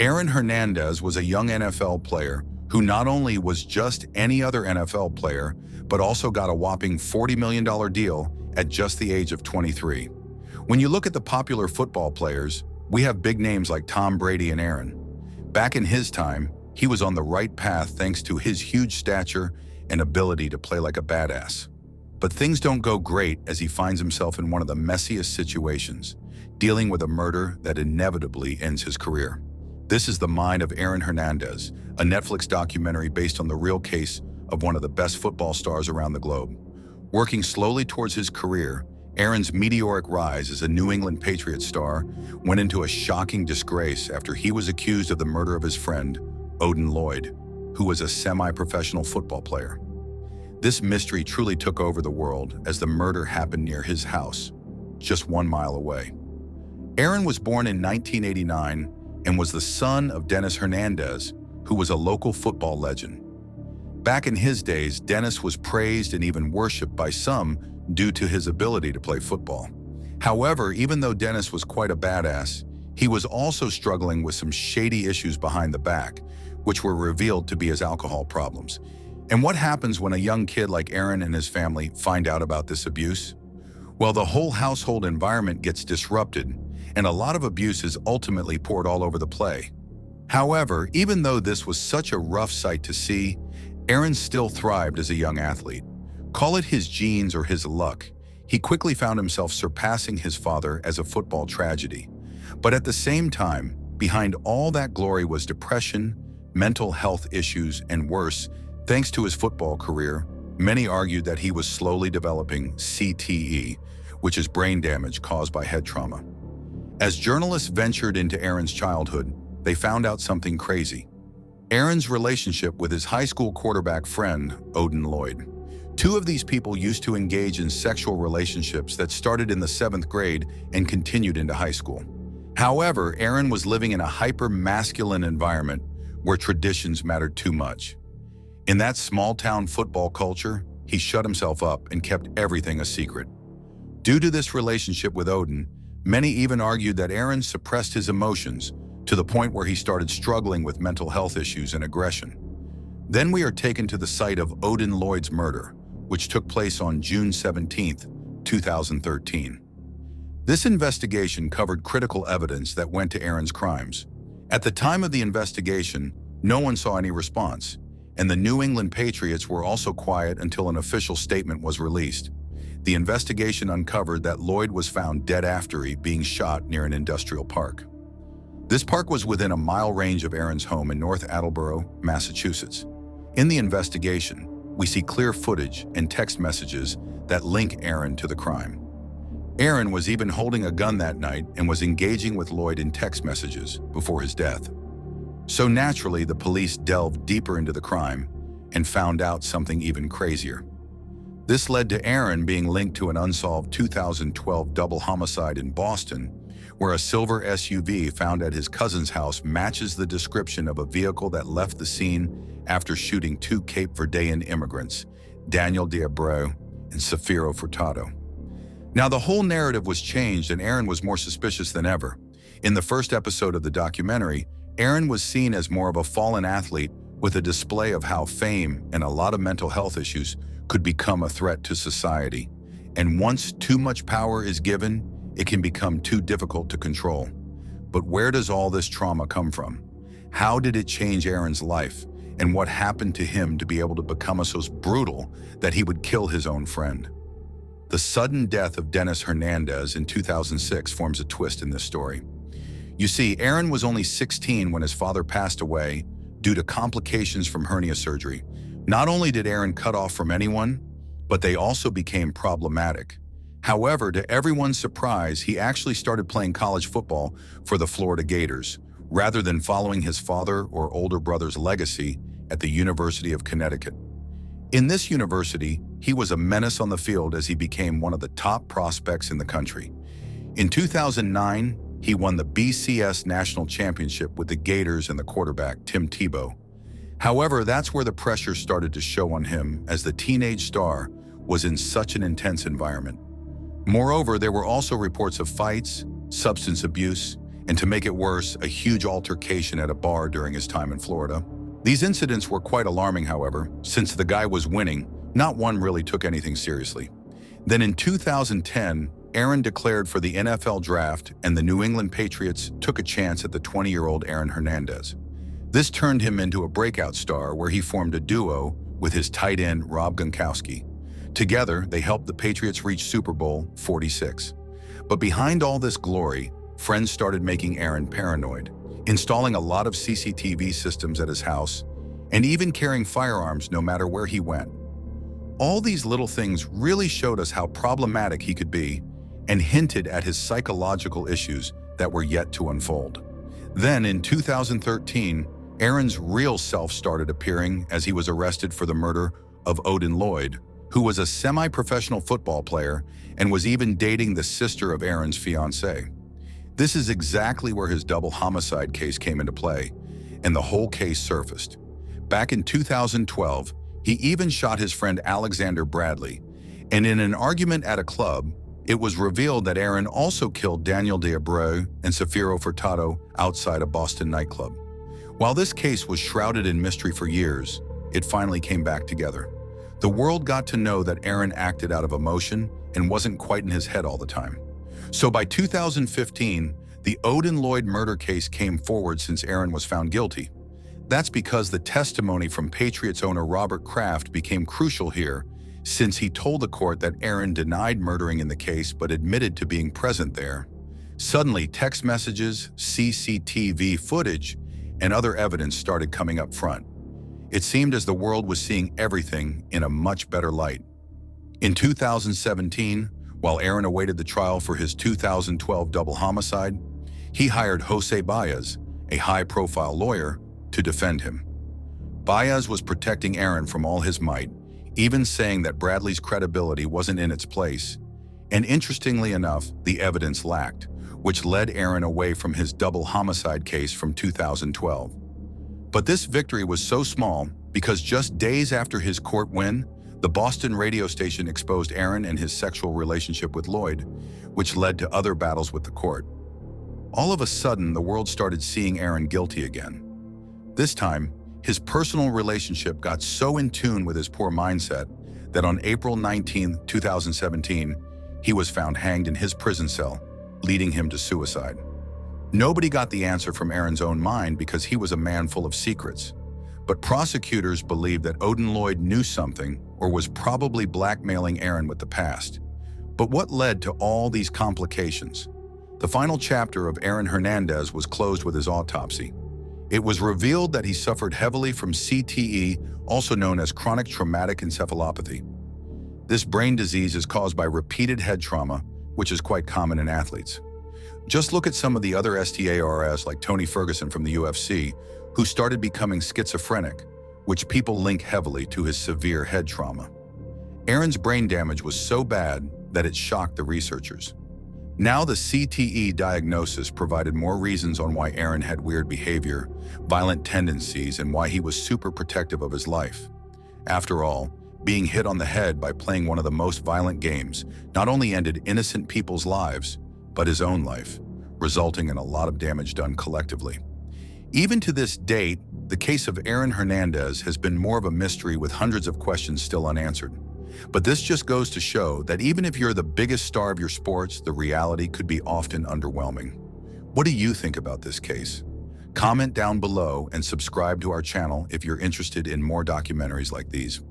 Aaron Hernandez was a young NFL player who not only was just any other NFL player, but also got a whopping $40 million deal at just the age of 23. When you look at the popular football players, we have big names like Tom Brady and Aaron. Back in his time, he was on the right path thanks to his huge stature and ability to play like a badass. But things don't go great as he finds himself in one of the messiest situations, dealing with a murder that inevitably ends his career. This is The Mind of Aaron Hernandez, a Netflix documentary based on the real case of one of the best football stars around the globe. Working slowly towards his career, Aaron's meteoric rise as a New England Patriots star went into a shocking disgrace after he was accused of the murder of his friend, Odin Lloyd, who was a semi-professional football player. This mystery truly took over the world as the murder happened near his house, just 1 mile away. Aaron was born in 1989 and was the son of Dennis Hernandez, who was a local football legend. Back in his days, Dennis was praised and even worshipped by some due to his ability to play football. However, even though Dennis was quite a badass, he was also struggling with some shady issues behind the back, which were revealed to be his alcohol problems. And what happens when a young kid like Aaron and his family find out about this abuse? Well, the whole household environment gets disrupted, and a lot of abuse is ultimately poured all over the play. However, even though this was such a rough sight to see, Aaron still thrived as a young athlete. Call it his genes or his luck, he quickly found himself surpassing his father as a football tragedy. But at the same time, behind all that glory was depression, mental health issues, and worse, thanks to his football career, many argued that he was slowly developing CTE, which is brain damage caused by head trauma. As journalists ventured into Aaron's childhood, they found out something crazy. Aaron's relationship with his high school quarterback friend, Odin Lloyd. Two of these people used to engage in sexual relationships that started in the 7th grade and continued into high school. However, Aaron was living in a hyper-masculine environment where traditions mattered too much. In that small-town football culture, he shut himself up and kept everything a secret. Due to this relationship with Odin, many even argued that Aaron suppressed his emotions to the point where he started struggling with mental health issues and aggression. Then we are taken to the site of Odin Lloyd's murder, which took place on June 17, 2013. This investigation covered critical evidence that went to Aaron's crimes. At the time of the investigation, no one saw any response, and the New England Patriots were also quiet until an official statement was released. The investigation uncovered that Lloyd was found dead after being shot near an industrial park. This park was within a mile range of Aaron's home in North Attleboro, Massachusetts. In the investigation, we see clear footage and text messages that link Aaron to the crime. Aaron was even holding a gun that night and was engaging with Lloyd in text messages before his death. So naturally, the police delved deeper into the crime and found out something even crazier. This led to Aaron being linked to an unsolved 2012 double homicide in Boston, where a silver SUV found at his cousin's house matches the description of a vehicle that left the scene after shooting 2 Cape Verdean immigrants, Daniel Diabreu and Safiro Furtado. Now, the whole narrative was changed and Aaron was more suspicious than ever. In the first episode of the documentary, Aaron was seen as more of a fallen athlete with a display of how fame and a lot of mental health issues could become a threat to society. And once too much power is given, it can become too difficult to control. But where does all this trauma come from? How did it change Aaron's life? And what happened to him to be able to become so brutal that he would kill his own friend? The sudden death of Dennis Hernandez in 2006 forms a twist in this story. You see, Aaron was only 16 when his father passed away due to complications from hernia surgery. Not only did Aaron cut off from anyone, but they also became problematic. However, to everyone's surprise, he actually started playing college football for the Florida Gators, rather than following his father or older brother's legacy at the University of Connecticut. In this university, he was a menace on the field as he became one of the top prospects in the country. In 2009, he won the BCS National Championship with the Gators and the quarterback, Tim Tebow. However, that's where the pressure started to show on him as the teenage star was in such an intense environment. Moreover, there were also reports of fights, substance abuse, and to make it worse, a huge altercation at a bar during his time in Florida. These incidents were quite alarming, however, since the guy was winning, not one really took anything seriously. Then in 2010, Aaron declared for the NFL draft and the New England Patriots took a chance at the 20-year-old Aaron Hernandez. This turned him into a breakout star where he formed a duo with his tight end Rob Gronkowski. Together, they helped the Patriots reach Super Bowl 46. But behind all this glory, friends started making Aaron paranoid, installing a lot of CCTV systems at his house, and even carrying firearms no matter where he went. All these little things really showed us how problematic he could be and hinted at his psychological issues that were yet to unfold. Then, in 2013, Aaron's real self started appearing as he was arrested for the murder of Odin Lloyd, who was a semi-professional football player and was even dating the sister of Aaron's fiancée. This is exactly where his double homicide case came into play, and the whole case surfaced. Back in 2012, he even shot his friend Alexander Bradley, and in an argument at a club, it was revealed that Aaron also killed Daniel de Abreu and Safiro Furtado outside a Boston nightclub. While this case was shrouded in mystery for years, it finally came back together. The world got to know that Aaron acted out of emotion and wasn't quite in his head all the time. So by 2015, the Odin Lloyd murder case came forward since Aaron was found guilty. That's because the testimony from Patriots owner Robert Kraft became crucial here, since he told the court that Aaron denied murdering in the case but admitted to being present there. Suddenly, text messages, CCTV footage, and other evidence started coming up front. It seemed as the world was seeing everything in a much better light. In 2017, while Aaron awaited the trial for his 2012 double homicide, he hired Jose Baez, a high-profile lawyer, to defend him. Baez was protecting Aaron from all his might, even saying that Bradley's credibility wasn't in its place. And interestingly enough, the evidence lacked, which led Aaron away from his double homicide case from 2012. But this victory was so small because just days after his court win, the Boston radio station exposed Aaron and his sexual relationship with Lloyd, which led to other battles with the court. All of a sudden, the world started seeing Aaron guilty again. This time, his personal relationship got so in tune with his poor mindset that on April 19, 2017, he was found hanged in his prison cell, leading him to suicide. Nobody got the answer from Aaron's own mind because he was a man full of secrets. But prosecutors believed that Odin Lloyd knew something or was probably blackmailing Aaron with the past. But what led to all these complications? The final chapter of Aaron Hernandez was closed with his autopsy. It was revealed that he suffered heavily from CTE, also known as chronic traumatic encephalopathy. This brain disease is caused by repeated head trauma, which is quite common in athletes. Just look at some of the other STARs like Tony Ferguson from the UFC, who started becoming schizophrenic, which people link heavily to his severe head trauma. Aaron's brain damage was so bad that it shocked the researchers. Now the CTE diagnosis provided more reasons on why Aaron had weird behavior, violent tendencies, and why he was super protective of his life. After all, being hit on the head by playing one of the most violent games not only ended innocent people's lives, but his own life, resulting in a lot of damage done collectively. Even to this date, the case of Aaron Hernandez has been more of a mystery with hundreds of questions still unanswered. But this just goes to show that even if you're the biggest star of your sports, the reality could be often underwhelming. What do you think about this case? Comment down below and subscribe to our channel if you're interested in more documentaries like these.